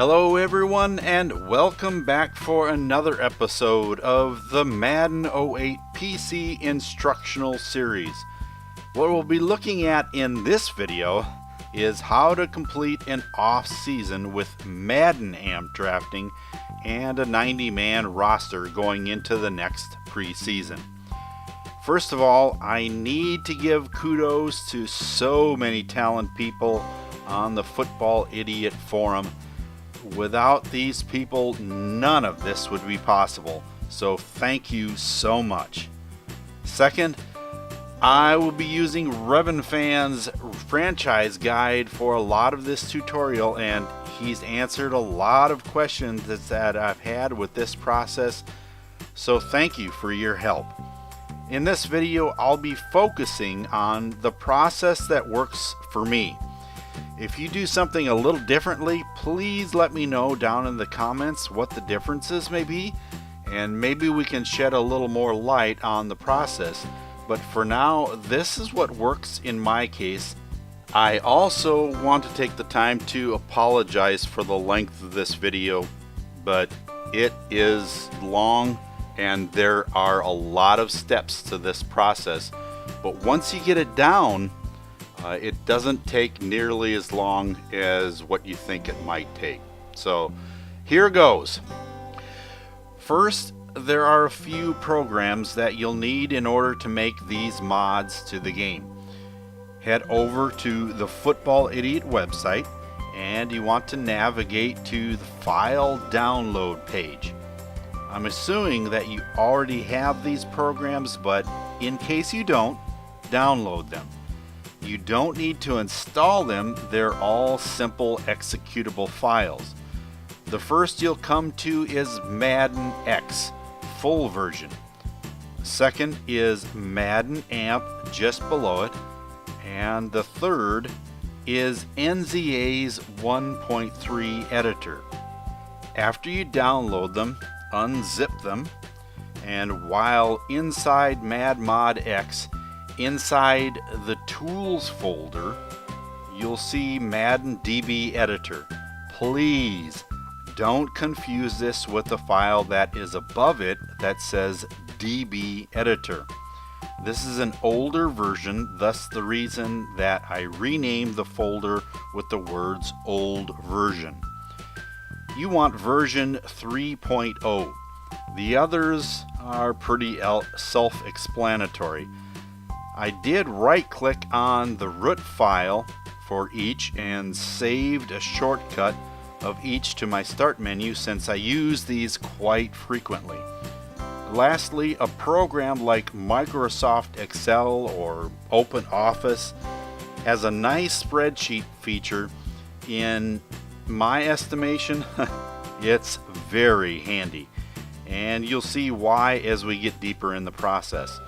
Hello everyone, and welcome back for another episode of the Madden 08 PC Instructional Series. What we'll be looking at in this video is how to complete an off-season with Madden AMP drafting and a 90-man roster going into the next preseason. First of all, I need to give kudos to so many talented people on the Football Idiot Forum. Without these people, none of this would be possible, so thank you so much. Second, I will be using RevenFan's franchise guide for a lot of this tutorial, and he's answered a lot of questions that I've had with this process, so thank you for your help. In this video, I'll be focusing on the process that works for me. If you do something a little differently, please let me know down in the comments what the differences may be, and maybe we can shed a little more light on the process. But for now, this is what works in my case. I also want to take the time to apologize for the length of this video, but it is long and there are a lot of steps to this process. But once you get it down, it doesn't take nearly as long as what you think it might take. So here goes. First, there are a few programs that you'll need in order to make these mods to the game. Head over to the Football Idiot website and you want to navigate to the file download page. I'm assuming that you already have these programs, but in case you don't, download them. You don't need to install them, they're all simple executable files. The first you'll come to is Madden X, full version. Second is Madden AMP, just below it. And the third is NZA's 1.3 editor. After you download them, unzip them, and while inside MadMod X, inside the Tools folder, you'll see Madden DB Editor. Please don't confuse this with the file that is above it that says DB Editor. This is an older version, thus the reason that I renamed the folder with the words old version. You want version 3.0. The others are pretty self-explanatory. I did right-click on the root file for each and saved a shortcut of each to my start menu since I use these quite frequently. Lastly, a program like Microsoft Excel or OpenOffice has a nice spreadsheet feature. In my estimation, it's very handy, and you'll see why as we get deeper in the process.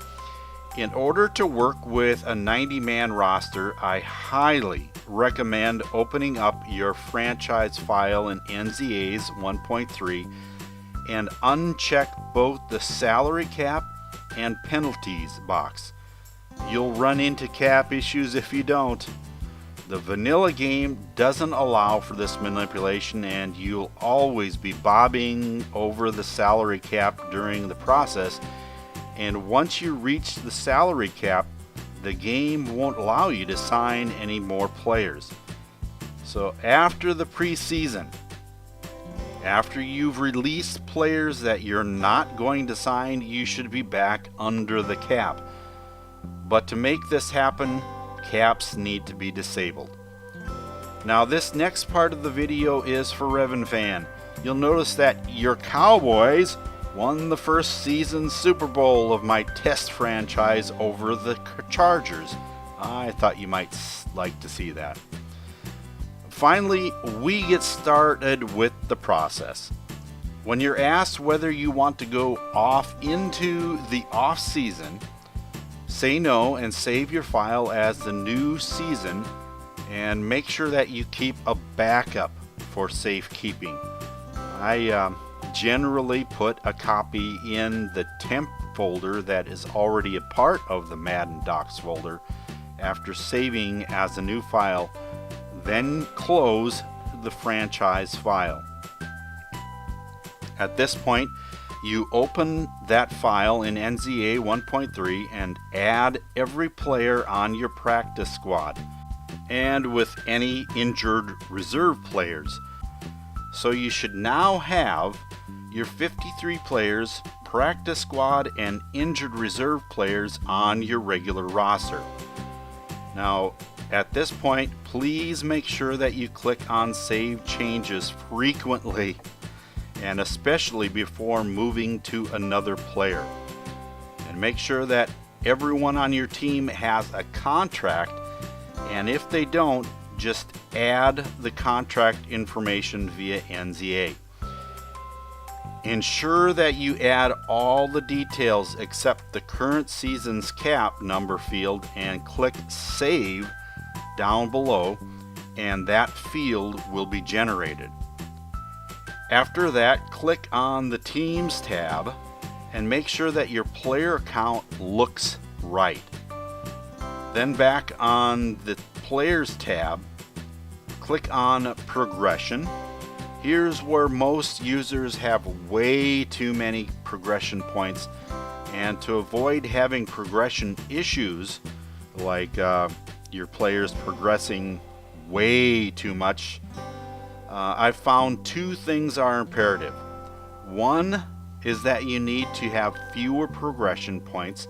In order to work with a 90-man roster, I highly recommend opening up your franchise file in NZA's 1.3 and uncheck both the salary cap and penalties box. You'll run into cap issues if you don't. The vanilla game doesn't allow for this manipulation, and you'll always be bobbing over the salary cap during the process. And once you reach the salary cap, the game won't allow you to sign any more players. So after the preseason, after you've released players that you're not going to sign, you should be back under the cap. But to make this happen, caps need to be disabled. Now this next part of the video is for RevenFan. You'll notice that your Cowboys won the first season Super Bowl of my test franchise over the Chargers. I thought you might like to see that. Finally, we get started with the process. When you're asked whether you want to go off into the off season, say no and save your file as the new season, and make sure that you keep a backup for safekeeping. I generally put a copy in the temp folder that is already a part of the Madden Docs folder after saving as a new file, then close the franchise file. At this point, you open that file in NZA 1.3 and add every player on your practice squad, and with any injured reserve players. So you should now have your 53 players, practice squad, and injured reserve players on your regular roster. Now, at this point, please make sure that you click on Save Changes frequently, and especially before moving to another player. And make sure that everyone on your team has a contract, and if they don't, just add the contract information via NZA. Ensure that you add all the details except the current season's cap number field and click Save down below, and that field will be generated. After that, click on the Teams tab and make sure that your player account looks right. Then back on the Players tab, click on Progression. Here's where most users have way too many progression points, and to avoid having progression issues, like your players progressing way too much, I've found two things are imperative. One is that you need to have fewer progression points.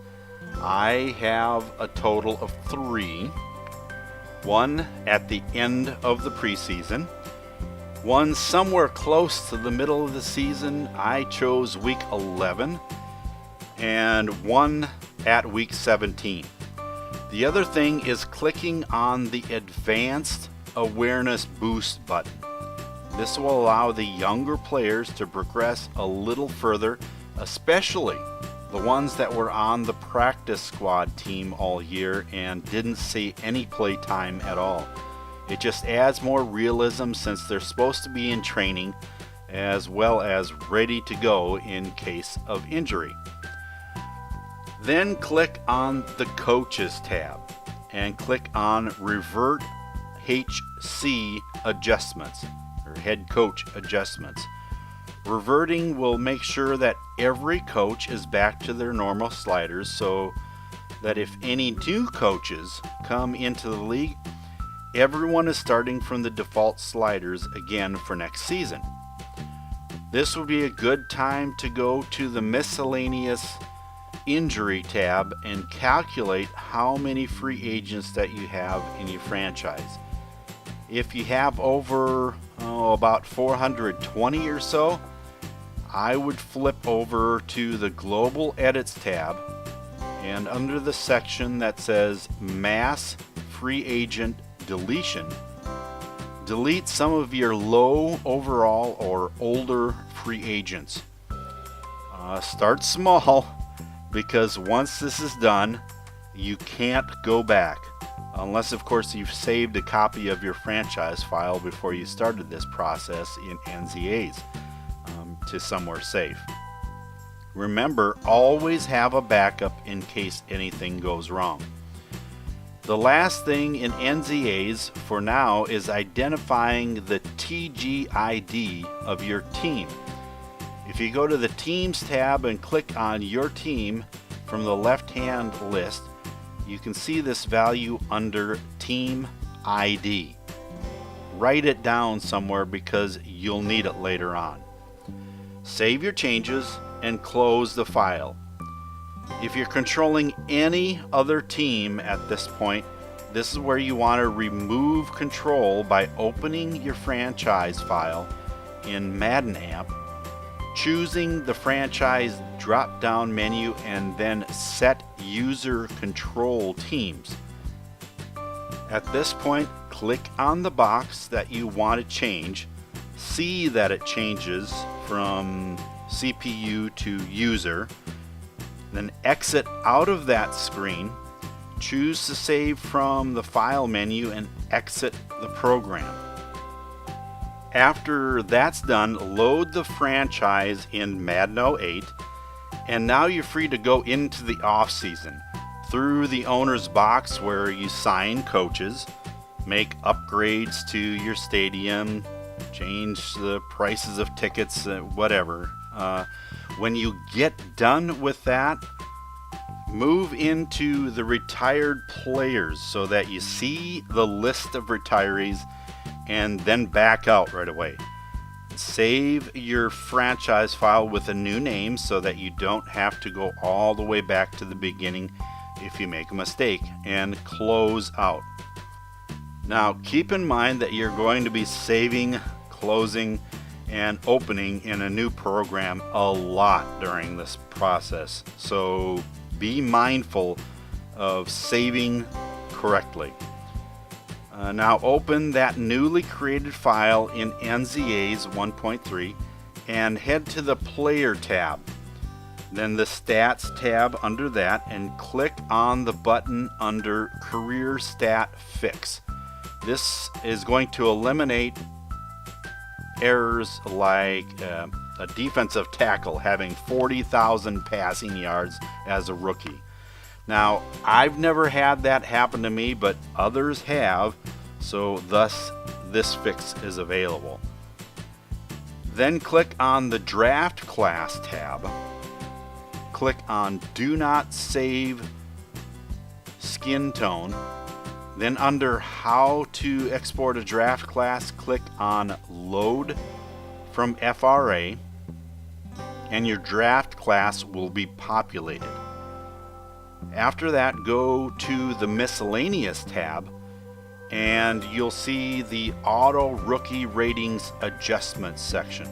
I have a total of 3. One at the end of the preseason, one somewhere close to the middle of the season. I chose week 11, and one at week 17. The other thing is clicking on the Advanced Awareness Boost button. This will allow the younger players to progress a little further, especially the ones that were on the practice squad team all year and didn't see any play time at all. It just adds more realism since they're supposed to be in training as well as ready to go in case of injury. Then click on the Coaches tab and click on Revert HC Adjustments, or Head Coach Adjustments. Reverting will make sure that every coach is back to their normal sliders, so that if any new coaches come into the league, everyone is starting from the default sliders again for next season. This would be a good time to go to the Miscellaneous Injury tab and calculate how many free agents that you have in your franchise. If you have over about 420 or so, I would flip over to the Global Edits tab, and under the section that says Mass Free Agent Deletion, delete some of your low overall or older free agents. Start small, because once this is done, you can't go back. Unless, of course, you've saved a copy of your franchise file before you started this process in NZAs to somewhere safe. Remember, always have a backup in case anything goes wrong. The last thing in NZAs for now is identifying the TGID of your team. If you go to the Teams tab and click on your team from the left-hand list, you can see this value under Team ID. Write it down somewhere because you'll need it later on. Save your changes and close the file. If you're controlling any other team at this point, this is where you want to remove control by opening your franchise file in Madden app, choosing the franchise drop-down menu, and then set user control teams. At this point, click on the box that you want to change, see that it changes from CPU to user, then exit out of that screen, choose to save from the file menu, and exit the program. After that's done, load the franchise in Madden 08, and now you're free to go into the off-season through the owner's box where you sign coaches, make upgrades to your stadium, change the prices of tickets, whatever. When you get done with that, move into the retired players so that you see the list of retirees, and then back out right away. Save your franchise file with a new name so that you don't have to go all the way back to the beginning if you make a mistake, and close out. Now keep in mind that you're going to be saving, closing, and opening in a new program a lot during this process, so be mindful of saving correctly. Now open that newly created file in NZAs 1.3 and head to the Player tab, then the Stats tab under that, and click on the button under Career Stat Fix. This is going to eliminate errors like a defensive tackle having 40,000 passing yards as a rookie. Now, I've never had that happen to me, but others have, so thus this fix is available. Then click on the Draft Class tab. Click on Do Not Save Skin Tone. Then under How to Export a Draft Class, click on Load from FRA, and your draft class will be populated. After that, go to the Miscellaneous tab, and you'll see the Auto Rookie Ratings Adjustments section.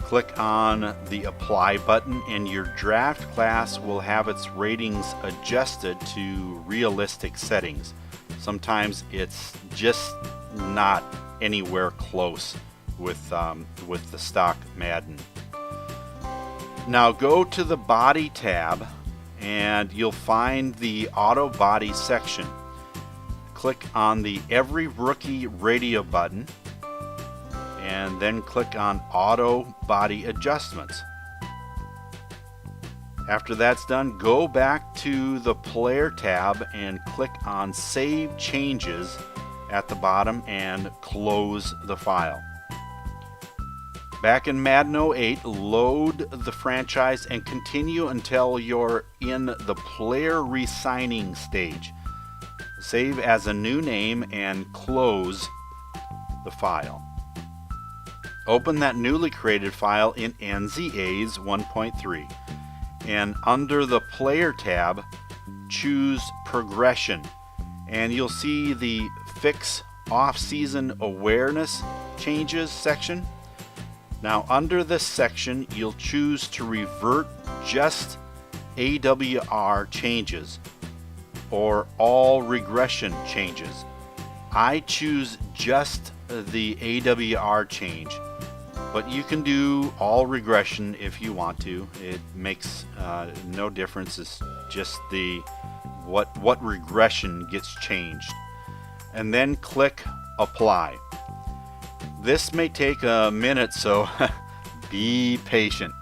Click on the Apply button, and your draft class will have its ratings adjusted to realistic settings. Sometimes it's just not anywhere close with the stock Madden. Now go to the Body tab, and you'll find the Auto Body section. Click on the Every Rookie Radio button, and then click on Auto Body Adjustments. After that's done, go back to the Player tab and click on Save Changes at the bottom and close the file. Back in Madden 08, load the franchise and continue until you're in the player re-signing stage. Save as a new name and close the file. Open that newly created file in NZAs 1.3, and under the Player tab, choose Progression, and you'll see the Fix Offseason Awareness Changes section. Now under this section, you'll choose to revert just AWR changes or all regression changes. I choose just the AWR change, but you can do all regression if you want to. It makes no difference. It's just the what regression gets changed. And then click Apply. This may take a minute, so be patient.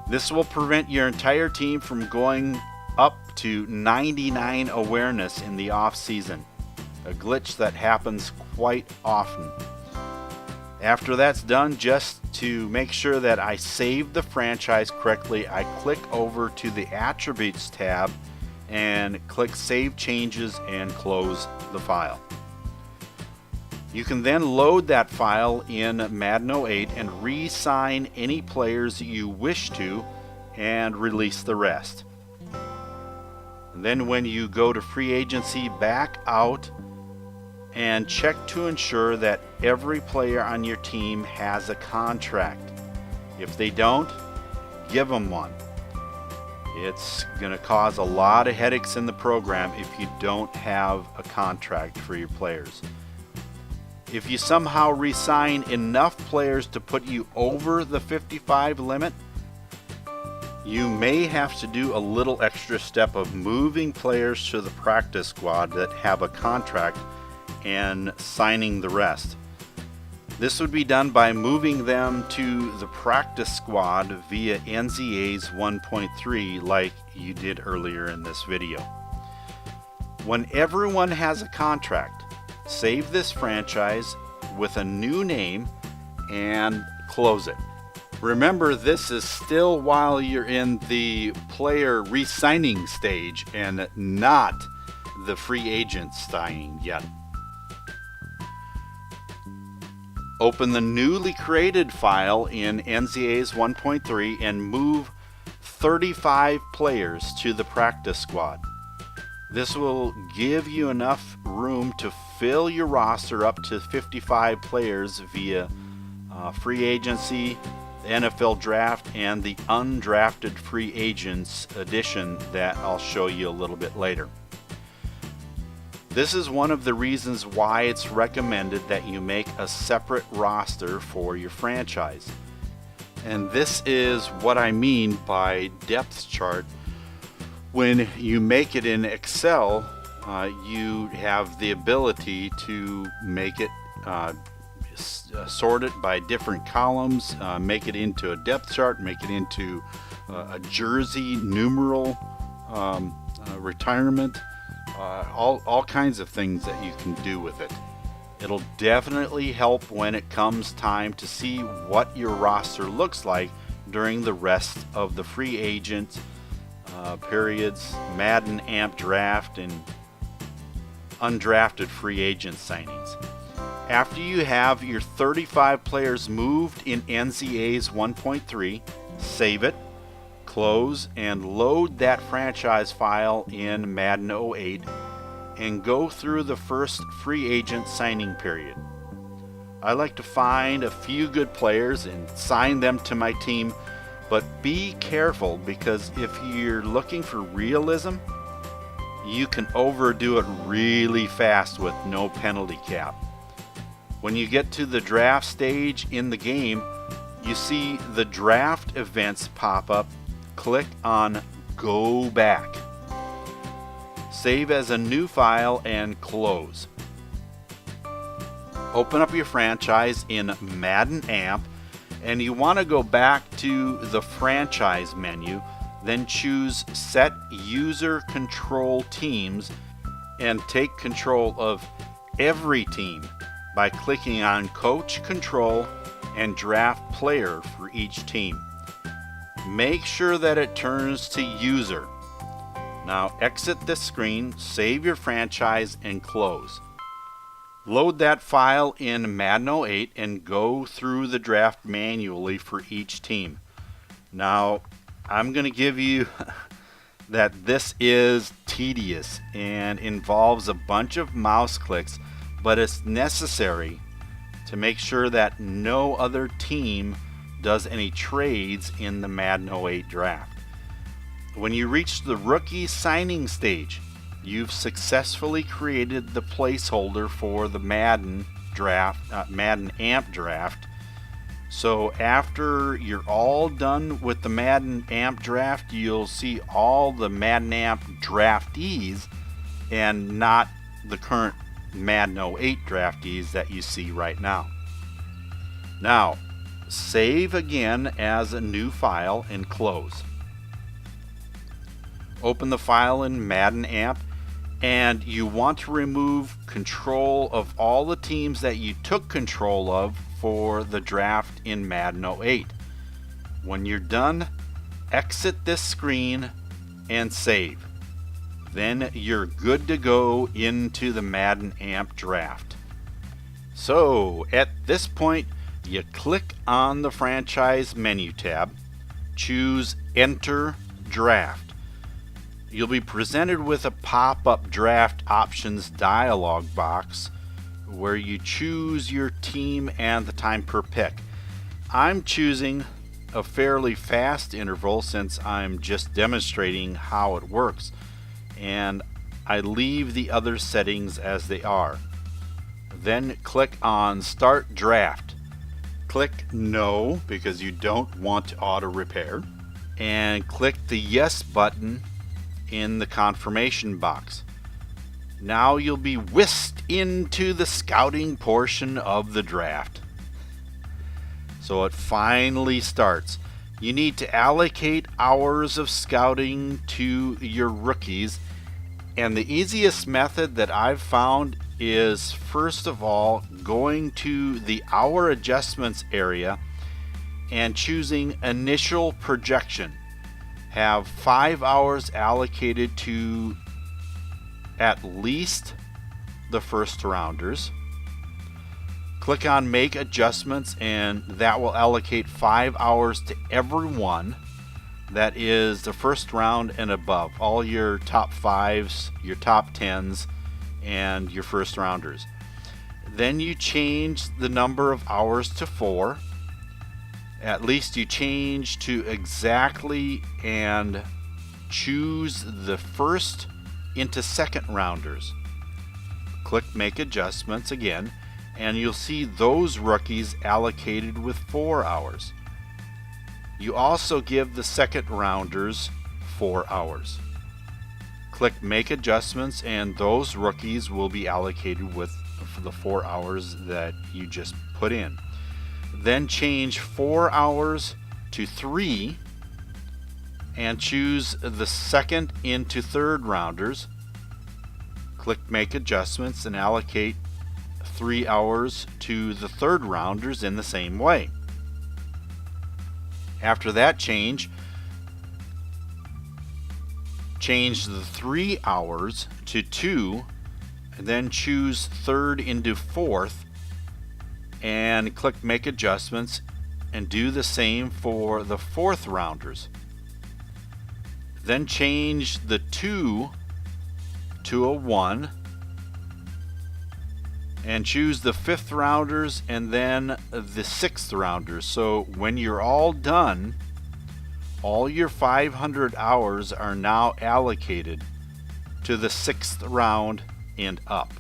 This will prevent your entire team from going up to 99 awareness in the off season, a glitch that happens quite often. After that's done, just to make sure that I saved the franchise correctly, I click over to the Attributes tab and click Save Changes and close the file. You can then load that file in Madden 08 and re-sign any players you wish to and release the rest. And then when you go to free agency, back out and check to ensure that every player on your team has a contract. If they don't, give them one. It's going to cause a lot of headaches in the program if you don't have a contract for your players. If you somehow re-sign enough players to put you over the 55 limit, you may have to do a little extra step of moving players to the practice squad that have a contract and signing the rest. This would be done by moving them to the practice squad via NZAs 1.3 like you did earlier in this video. When everyone has a contract, save this franchise, with a new name and close it. Remember, this is still while you're in the player re-signing stage and not the free agent signing yet. Open the newly created file in NCAA's 1.3 and move 35 players to the practice squad. This will give you enough room to fill your roster up to 55 players via free agency, the NFL draft, and the undrafted free agents edition that I'll show you a little bit later. This is one of the reasons why it's recommended that you make a separate roster for your franchise. And this is what I mean by depth chart. When you make it in Excel, you have the ability to make it sort it by different columns, make it into a depth chart, make it into a jersey numeral retirement. All kinds of things that you can do with it. It'll definitely help when it comes time to see what your roster looks like during the rest of the free agent periods, Madden AMP draft, and undrafted free agent signings. After you have your 35 players moved in NCAA's 1.3, save it, close, and load that franchise file in Madden 08 and go through the first free agent signing period. I like to find a few good players and sign them to my team, but be careful, because if you're looking for realism, you can overdo it really fast with no penalty cap. When you get to the draft stage in the game, you see the draft events pop up. Click on Go Back. Save as a new file and close. Open up your franchise in Madden AMP, and you want to go back to the franchise menu, then choose Set User Control Teams and take control of every team by clicking on Coach Control and Draft Player for each team. Make sure that it turns to User. Now exit this screen, save your franchise, and close. Load that file in Madden 08 and go through the draft manually for each team. Now, I'm going to give you that this is tedious and involves a bunch of mouse clicks, but it's necessary to make sure that no other team does any trades in the Madden 08 draft. When you reach the rookie signing stage, you've successfully created the placeholder for the Madden draft, Madden AMP draft. So after you're all done with the Madden AMP draft, you'll see all the Madden AMP draftees and not the current Madden 08 draftees that you see right now. Now, save again as a new file and close. Open the file in Madden AMP, and you want to remove control of all the teams that you took control of for the draft in Madden 08. When you're done, exit this screen and save. Then you're good to go into the Madden AMP draft. So at this point, you click on the franchise menu tab, choose Enter Draft. You'll be presented with a pop-up draft options dialog box where you choose your team and the time per pick. I'm choosing a fairly fast interval since I'm just demonstrating how it works, and I leave the other settings as they are. Then click on Start Draft. Click No because you don't want to auto repair, and click the Yes button in the confirmation box. Now you'll be whisked into the scouting portion of the draft. So it finally starts. You need to allocate hours of scouting to your rookies, and the easiest method that I've found is first of all going to the hour adjustments area and choosing initial projection. Have 5 hours allocated to at least the first rounders. Click on make adjustments, and that will allocate 5 hours to everyone that is the first round and above. All your top 5s, your top 10s, and your first rounders. Then you change the number of hours to 4. At least you change to exactly and choose the first into second rounders. Click make adjustments again, and you'll see those rookies allocated with 4 hours. You also give the second rounders 4 hours. Click make adjustments, and those rookies will be allocated with the 4 hours that you just put in. Then change 4 hours to 3 and choose the second into third rounders. Click make adjustments and allocate 3 hours to the third rounders in the same way. After that change the 3 hours to 2, and then choose third into fourth and click make adjustments and do the same for the fourth rounders. Then change the 2 to a 1 and choose the fifth rounders and then the sixth rounders. So when you're all done, all your 500 hours are now allocated to the 6th round and up.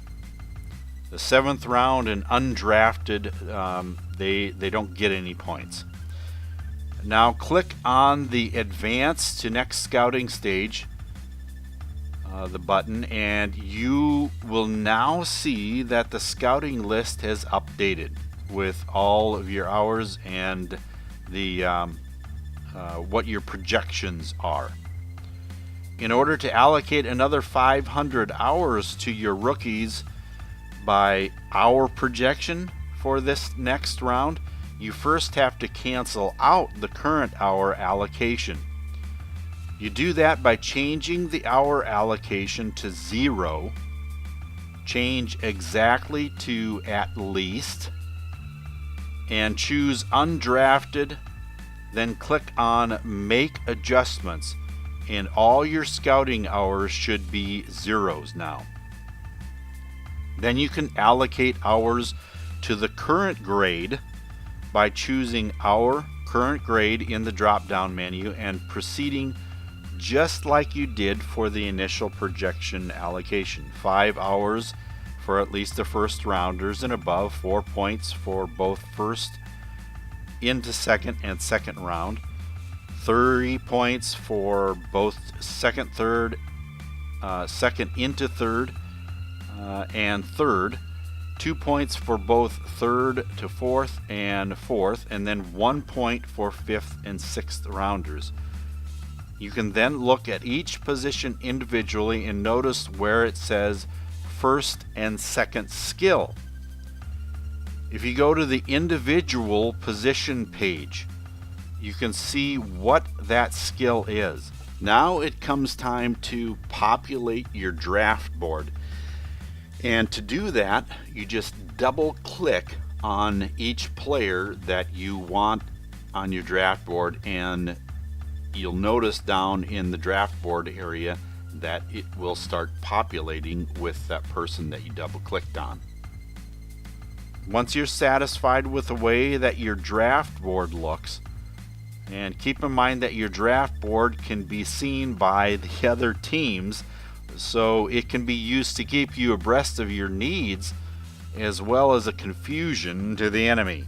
The 7th round and undrafted, they don't get any points. Now click on the advance to next scouting stage, the button, and you will now see that the scouting list has updated with all of your hours and the what your projections are. In order to allocate another 500 hours to your rookies by hour projection for this next round, you first have to cancel out the current hour allocation. You do that by changing the hour allocation to 0, change exactly to at least, and choose undrafted. Then click on make adjustments, and all your scouting hours should be 0s now. Then you can allocate hours to the current grade by choosing our current grade in the drop down menu and proceeding just like you did for the initial projection allocation. 5 hours for at least the first rounders and above, 4 points for both first into second and second round, 30 points for both second, third, second into third, and third, 2 points for both third to fourth, and then 1 point for fifth and sixth rounders. You can then look at each position individually and notice where it says first and second skill. If you go to the individual position page, you can see what that skill is. Now it comes time to populate your draft board. And to do that, you just double click on each player that you want on your draft board, and you'll notice down in the draft board area that it will start populating with that person that you double clicked on. Once you're satisfied with the way that your draft board looks, and keep in mind that your draft board can be seen by the other teams, so it can be used to keep you abreast of your needs as well as a confusion to the enemy.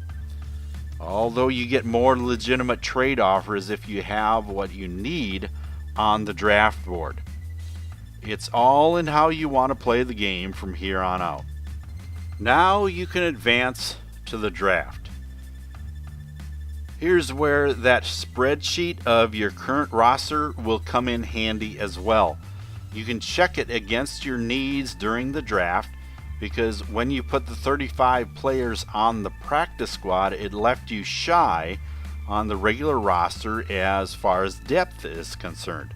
Although you get more legitimate trade offers if you have what you need on the draft board. It's all in how you want to play the game from here on out. Now you can advance to the draft. Here's where that spreadsheet of your current roster will come in handy as well. You can check it against your needs during the draft because when you put the 35 players on the practice squad, it left you shy on the regular roster as far as depth is concerned.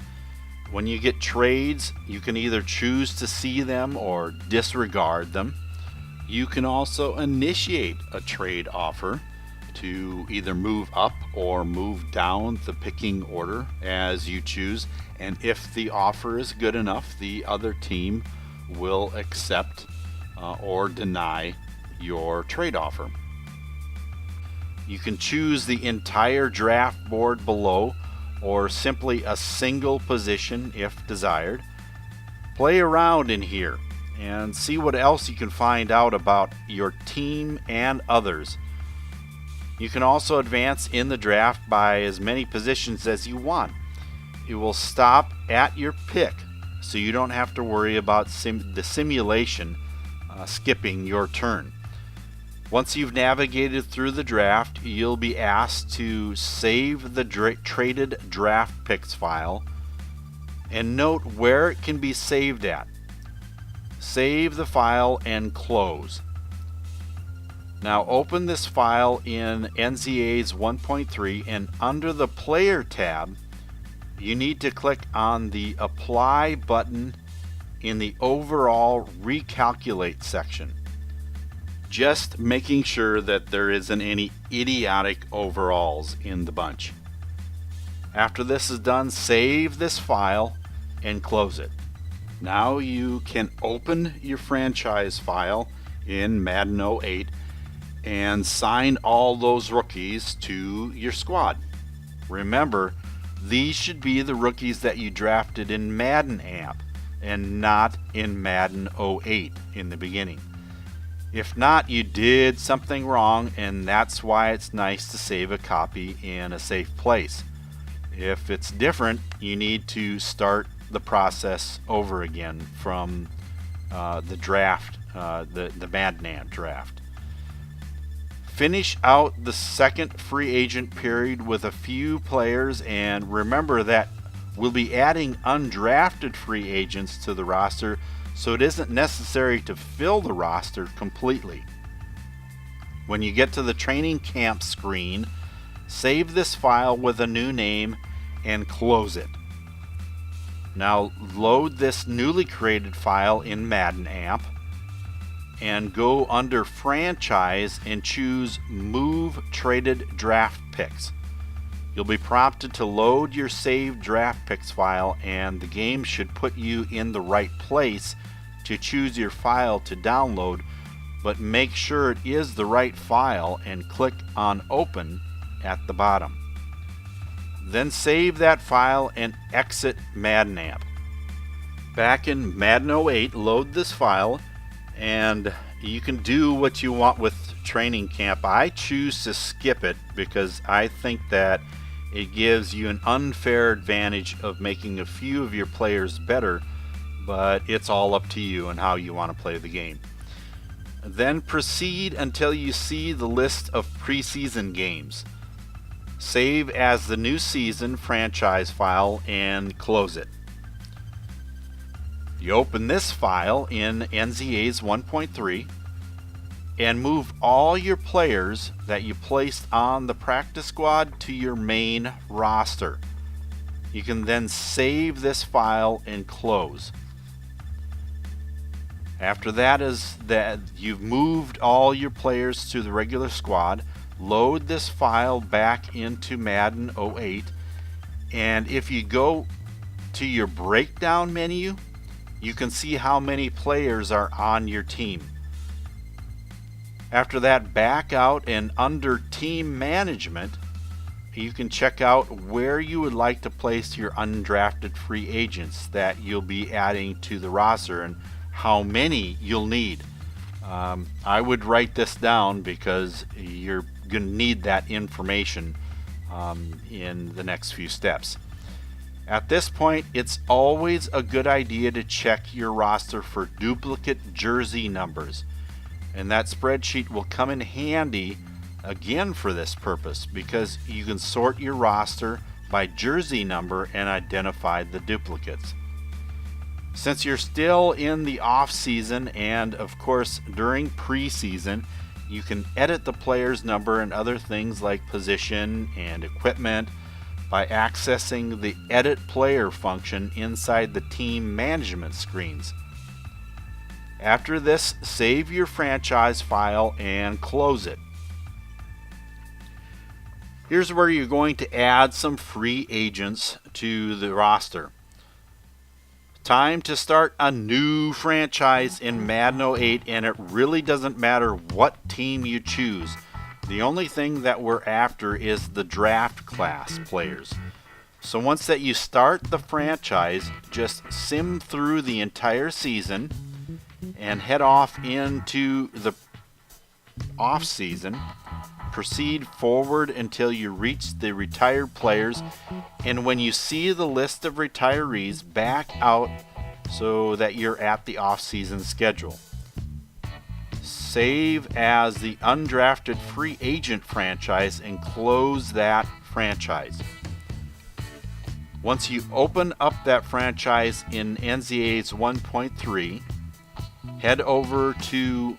When you get trades, you can either choose to see them or disregard them. You can also initiate a trade offer to either move up or move down the picking order as you choose, and if the offer is good enough, the other team will accept or deny your trade offer. You can choose the entire draft board below or simply a single position if desired. Play around in here and see what else you can find out about your team and others. You can also advance in the draft by as many positions as you want. It will stop at your pick, so you don't have to worry about the simulation skipping your turn. Once you've navigated through the draft, you'll be asked to save the traded draft picks file and note where it can be saved at. Save the file and close. Now open this file in NZA's 1.3, and under the Player tab, you need to click on the Apply button in the Overall Recalculate section. Just making sure that there isn't any idiotic overalls in the bunch. After this is done, save this file and close it. Now you can open your franchise file in Madden 08 and sign all those rookies to your squad. Remember, these should be the rookies that you drafted in Madden app and not in Madden 08 in the beginning. If not, you did something wrong, and that's why it's nice to save a copy in a safe place. If it's different, you need to start the process over again from the draft, the Madden app draft. Finish out the second free agent period with a few players, and remember that we'll be adding undrafted free agents to the roster, so it isn't necessary to fill the roster completely. When you get to the training camp screen, save this file with a new name and close it. Now load this newly created file in Madden app and go under Franchise and choose Move Traded Draft Picks. You'll be prompted to load your saved draft picks file, and the game should put you in the right place to choose your file to download, but make sure it is the right file and click on Open at the bottom. Then save that file and exit Madden app. Back in Madden 08, load this file, and you can do what you want with training camp. I choose to skip it because I think that it gives you an unfair advantage of making a few of your players better, but it's all up to you and how you want to play the game. Then proceed until you see the list of preseason games. Save as the new season franchise file and close it. You open this file in NZA's 1.3 and move all your players that you placed on the practice squad to your main roster. You can then save this file and close. After that is that you've moved all your players to the regular squad, load this file back into Madden 08, and if you go to your breakdown menu, you can see how many players are on your team. After that, back out, and under Team Management, you can check out where you would like to place your undrafted free agents that you'll be adding to the roster and how many you'll need. I would write this down because you're going to need that information in the next few steps. At this point, it's always a good idea to check your roster for duplicate jersey numbers, and that spreadsheet will come in handy again for this purpose because you can sort your roster by jersey number and identify the duplicates. Since you're still in the off season and of course during preseason, you can edit the player's number and other things like position and equipment by accessing the Edit Player function inside the team management screens. After this, save your franchise file and close it. Here's where you're going to add some free agents to the roster. Time to start a new franchise in Madden 08, and it really doesn't matter what team you choose. The only thing that we're after is the draft class players. So once that you start the franchise, just sim through the entire season and head off into the off season. Proceed forward until you reach the retired players, and when you see the list of retirees, back out so that you're at the off-season schedule. Save as the undrafted free agent franchise and close that franchise. Once you open up that franchise in NZA's 1.3, head over to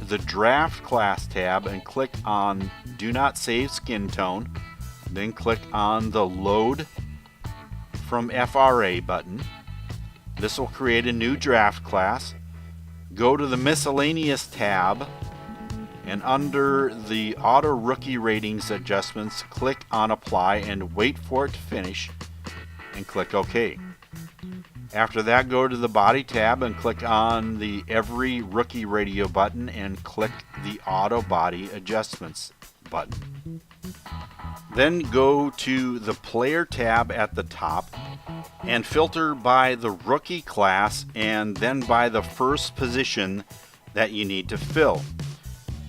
the Draft Class tab and click on Do Not Save Skin Tone, then click on the Load from FRA button. This will create a new draft class. Go to the Miscellaneous tab, and under the Auto Rookie Ratings Adjustments, click on Apply and wait for it to finish and click OK. After that, go to the Body tab and click on the Every Rookie Radio button and click the Auto Body Adjustments button. Then go to the Player tab at the top and filter by the rookie class and then by the first position that you need to fill.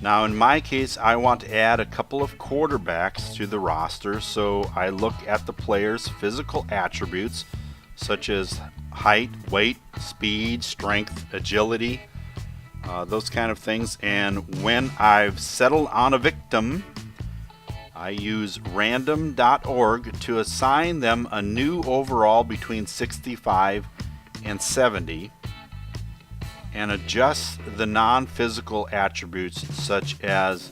Now in my case, I want to add a couple of quarterbacks to the roster, so I look at the player's physical attributes such as height, weight, speed, strength, agility, those kind of things. And when I've settled on a victim, I use random.org to assign them a new overall between 65 and 70 and adjust the non-physical attributes such as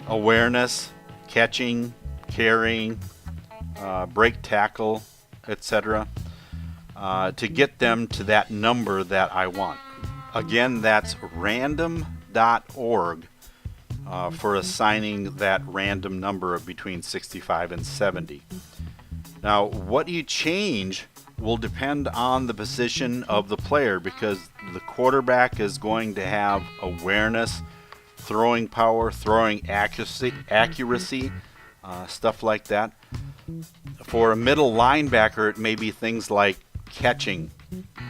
awareness, catching, carrying, break tackle, etc. To get them to that number that I want. Again, that's random.org for assigning that random number of between 65 and 70. Now, what you change will depend on the position of the player, because the quarterback is going to have awareness, throwing power, throwing accuracy, stuff like that. For a middle linebacker, it may be things like catching,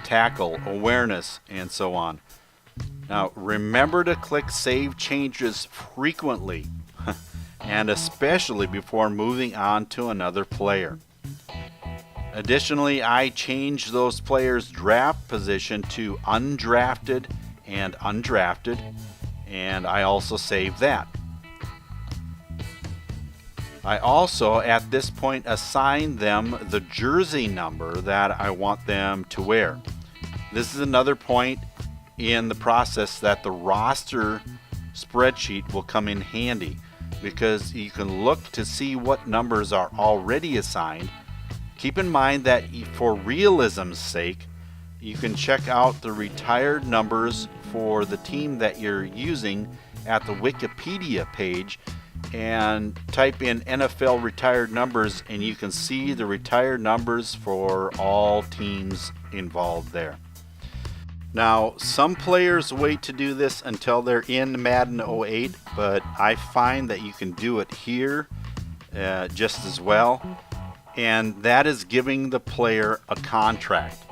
tackle, awareness, and so on. Now, remember to click Save Changes frequently, and especially before moving on to another player. Additionally, I changed those players' draft position to undrafted and undrafted, and I also saved that. I also, at this point, assign them the jersey number that I want them to wear. This is another point in the process that the roster spreadsheet will come in handy, because you can look to see what numbers are already assigned. Keep in mind that for realism's sake, you can check out the retired numbers for the team that you're using at the Wikipedia page and type in NFL retired numbers, and you can see the retired numbers for all teams involved there. Now, some players wait to do this until they're in Madden 08, but I find that you can do it here just as well, and that is giving the player a contract.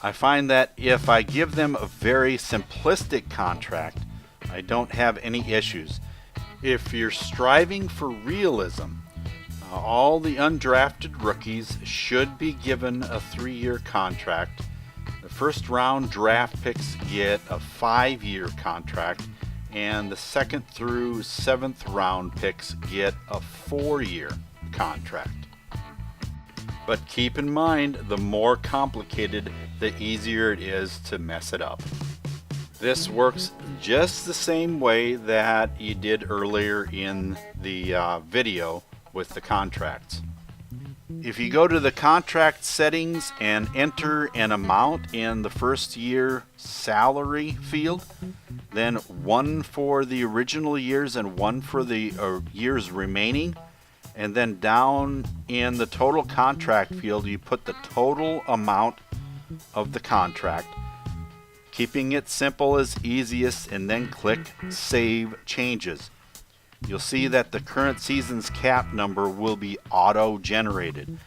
I find that if I give them a very simplistic contract, I don't have any issues. If you're striving for realism, all the undrafted rookies should be given a 3-year contract. The first round draft picks get a 5-year contract, and the 2nd through 7th round picks get a 4-year contract. But keep in mind, the more complicated, the easier it is to mess it up. This works just the same way that you did earlier in the video with the contracts. If you go to the contract settings and enter an amount in the first year salary field, then one for the original years and one for the years remaining, and then down in the total contract field you put the total amount of the contract, keeping it simple as easiest, and then click Save Changes. You'll see that the current season's cap number will be auto-generated.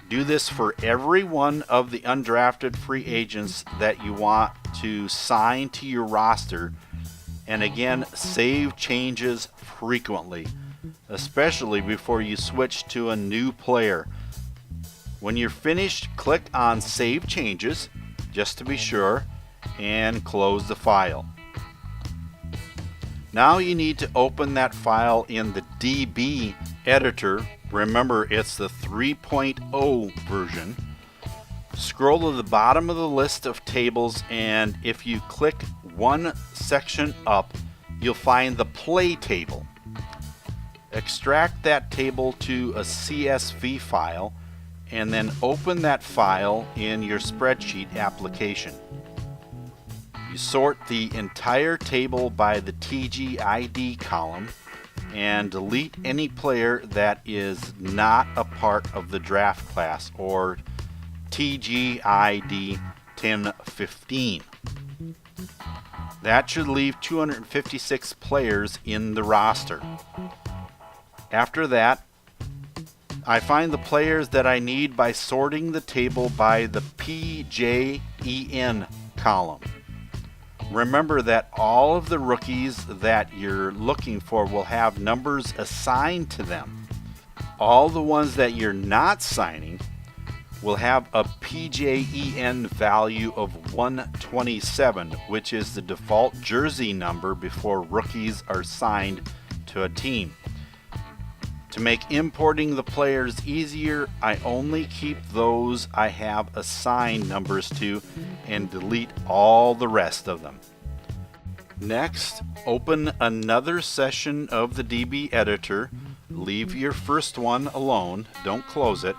Do this for every one of the undrafted free agents that you want to sign to your roster, and again, save changes frequently, especially before you switch to a new player. When you're finished, click on Save Changes, just to be sure, and close the file. Now you need to open that file in the DB editor. Remember, it's the 3.0 version. Scroll to the bottom of the list of tables, and if you click one section up, you'll find the play table. Extract that table to a CSV file, and then open that file in your spreadsheet application. You sort the entire table by the TGID column and delete any player that is not a part of the draft class, or TGID 1015. That should leave 256 players in the roster. After that, I find the players that I need by sorting the table by the PJEN column. Remember that all of the rookies that you're looking for will have numbers assigned to them. All the ones that you're not signing will have a PJEN value of 127, which is the default jersey number before rookies are signed to a team. To make importing the players easier, I only keep those I have assigned numbers to and delete all the rest of them. Next, open another session of the DB editor, leave your first one alone, don't close it,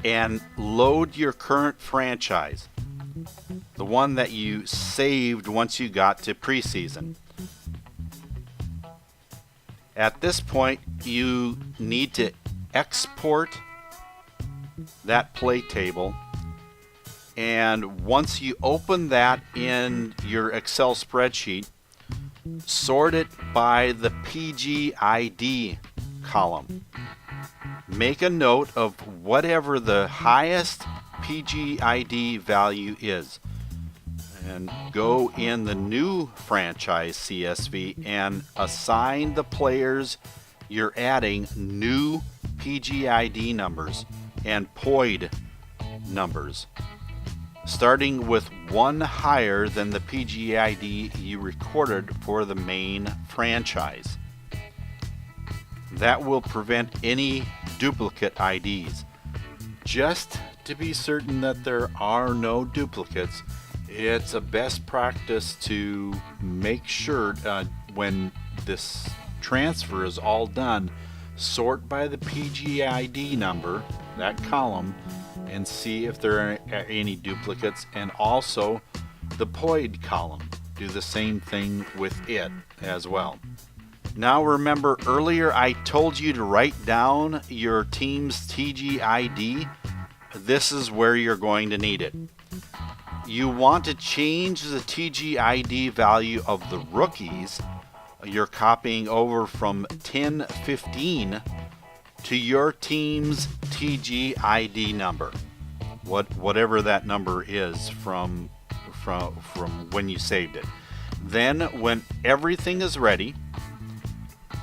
and load your current franchise, the one that you saved once you got to preseason. At this point, you need to export that play table, and once you open that in your Excel spreadsheet, sort it by the PGID column. Make a note of whatever the highest PGID value is, and go in the new franchise CSV and assign the players you're adding new PGID numbers and POID numbers, starting with one higher than the PGID you recorded for the main franchise. That will prevent any duplicate IDs. Just to be certain that there are no duplicates, it's a best practice to make sure when this transfer is all done, sort by the PGID number, that column, and see if there are any duplicates, and also the POID column. Do the same thing with it as well. Now remember, earlier I told you to write down your team's TGID. This is where you're going to need it. You want to change the TGID value of the rookies you're copying over from 1015 to your team's TGID number, whatever that number is from when you saved it. Then when everything is ready,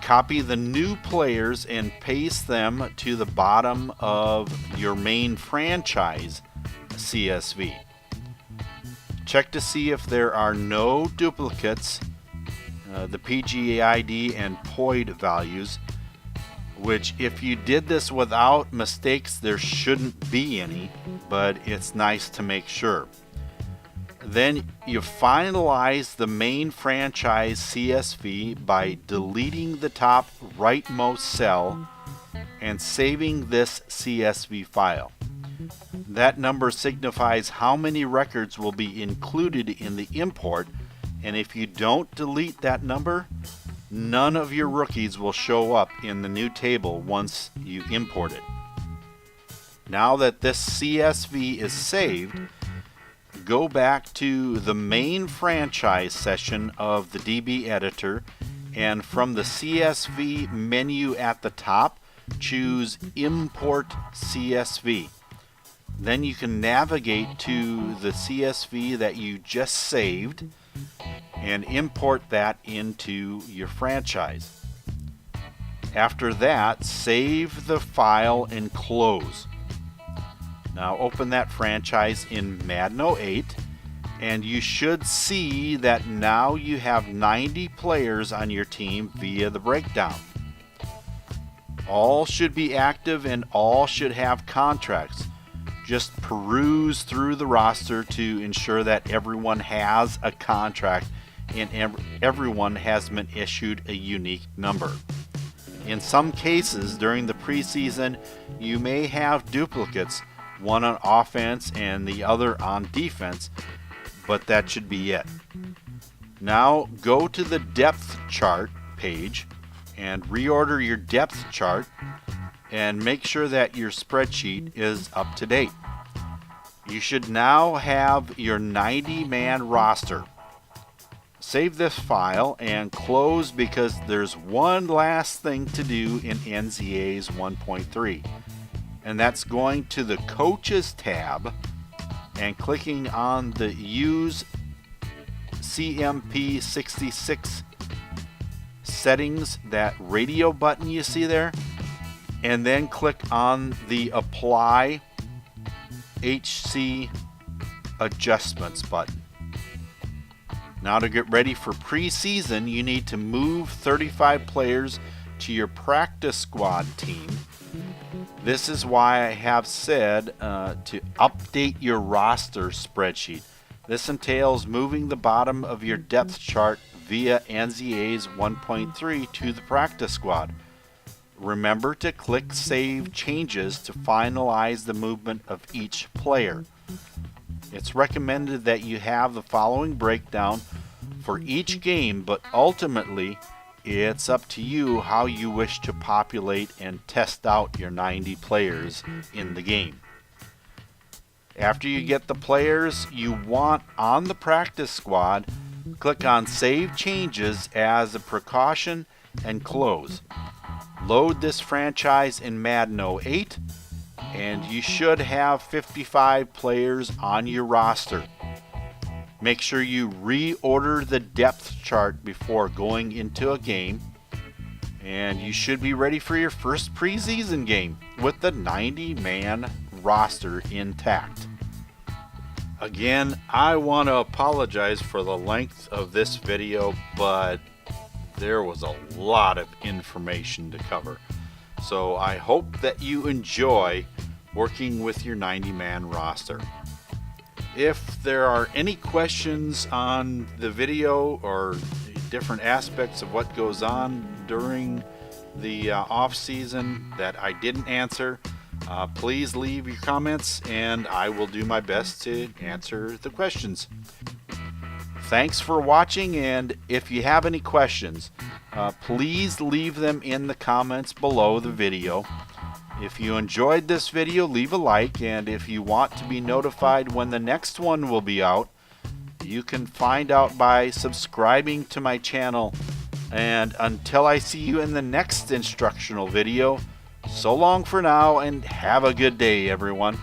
copy the new players and paste them to the bottom of your main franchise CSV. Check to see if there are no duplicates, the PGID and POID values, which if you did this without mistakes, there shouldn't be any, but it's nice to make sure. Then you finalize the main franchise CSV by deleting the top rightmost cell and saving this CSV file. That number signifies how many records will be included in the import, and if you don't delete that number, none of your rookies will show up in the new table once you import it. Now that this CSV is saved, go back to the main franchise session of the DB editor, and from the CSV menu at the top, choose Import CSV. Then you can navigate to the CSV that you just saved and import that into your franchise. After that, save the file and close. Now open that franchise in Madden 08, and you should see that now you have 90 players on your team via the breakdown. All should be active and all should have contracts. Just peruse through the roster to ensure that everyone has a contract and everyone has been issued a unique number. In some cases during the preseason, you may have duplicates, one on offense and the other on defense, but that should be it. Now go to the depth chart page and reorder your depth chart and make sure that your spreadsheet is up to date. You should now have your 90-man roster. Save this file and close because there's one last thing to do in NCAA's 1.3, and that's going to the Coaches tab and clicking on the Use CMP 66 settings, that radio button you see there, and then click on the Apply HC Adjustments button. Now to get ready for preseason, you need to move 35 players to your practice squad team. This is why I have said to update your roster spreadsheet. This entails moving the bottom of your depth chart via NCAA's 1.3 to the practice squad. Remember to click Save Changes to finalize the movement of each player. It's recommended that you have the following breakdown for each game, but ultimately it's up to you how you wish to populate and test out your 90 players in the game. After you get the players you want on the practice squad, click on Save Changes as a precaution and close. Load this franchise in Madden 08, and you should have 55 players on your roster. Make sure you reorder the depth chart before going into a game, and you should be ready for your first preseason game with the 90-man roster intact. Again, I want to apologize for the length of this video, but there was a lot of information to cover. So I hope that you enjoy working with your 90-man roster. If there are any questions on the video or different aspects of what goes on during the off season that I didn't answer, please leave your comments and I will do my best to answer the questions. Thanks for watching, and if you have any questions, please leave them in the comments below the video. If you enjoyed this video, leave a like, and if you want to be notified when the next one will be out, you can find out by subscribing to my channel. And until I see you in the next instructional video, so long for now and have a good day, everyone.